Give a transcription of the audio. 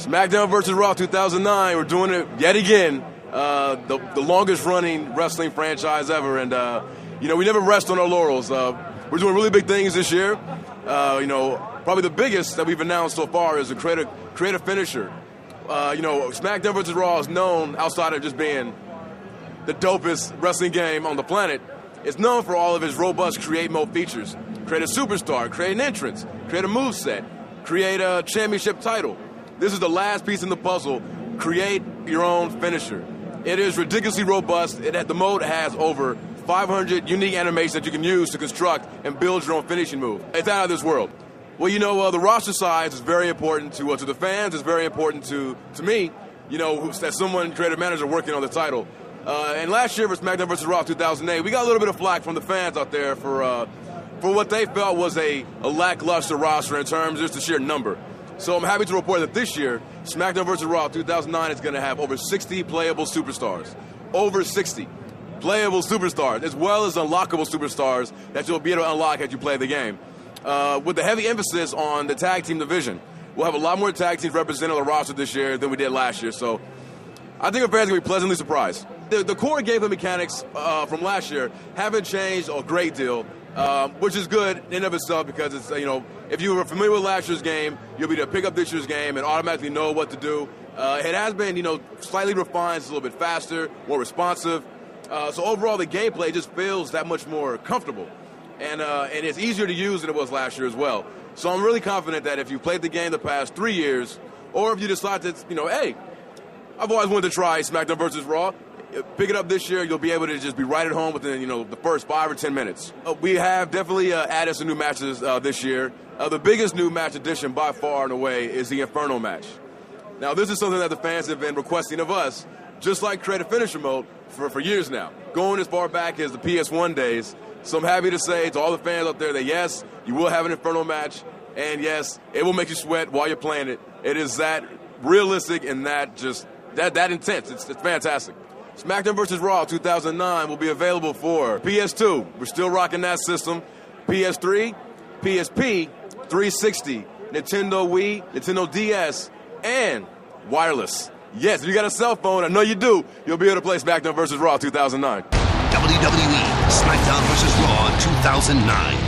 SmackDown vs. Raw 2009. We're doing it yet again. The longest-running wrestling franchise ever, and we never rest on our laurels. We're doing really big things this year. Probably the biggest that we've announced so far is to create a finisher. SmackDown vs. Raw is known, outside of just being the dopest wrestling game on the planet, it's known for all of its robust create mode features. Create a superstar, create an entrance, create a moveset, create a championship title. This is the last piece in the puzzle. Create your own finisher. It is ridiculously robust. The mode has over 500 unique animations that you can use to construct and build your own finishing move. It's out of this world. Well, the roster size is very important to the fans. It's very important to me, as someone, creative manager, working on the title. And last year for SmackDown vs. Raw 2008, we got a little bit of flack from the fans out there for what they felt was a lackluster roster in terms of just the sheer number. So I'm happy to report that this year, SmackDown vs. Raw 2009 is going to have over 60 playable superstars. Over 60 playable superstars, as well as unlockable superstars that you'll be able to unlock as you play the game. With the heavy emphasis on the tag team division. We'll have a lot more tag teams represented on the roster this year than we did last year. So I think our fans are going to be pleasantly surprised. The core gameplay mechanics from last year haven't changed a great deal, which is good in and of itself because it's, if you were familiar with last year's game, you'll be able to pick up this year's game and automatically know what to do. It has been, slightly refined. It's a little bit faster, more responsive. So overall, the gameplay just feels that much more comfortable. And it's easier to use than it was last year as well. So I'm really confident that if you played the game the past 3 years, or if you decide to, hey, I've always wanted to try SmackDown vs. Raw, pick it up this year, you'll be able to just be right at home within, the first 5 or 10 minutes. We have definitely added some new matches this year. The biggest new match addition by far and away is the Inferno match. Now, this is something that the fans have been requesting of us, just like Creative Finisher mode, for years now, going as far back as the PS1 days. So I'm happy to say to all the fans out there that, yes, you will have an Inferno match, and yes, it will make you sweat while you're playing it. It is that realistic and that intense. It's fantastic. SmackDown vs. Raw 2009 will be available for PS2. We're still rocking that system. PS3, PSP, 360, Nintendo Wii, Nintendo DS, and wireless. Yes, if you got a cell phone, I know you do, you'll be able to play SmackDown vs. Raw 2009. WWE Smackdown vs. Raw 2009.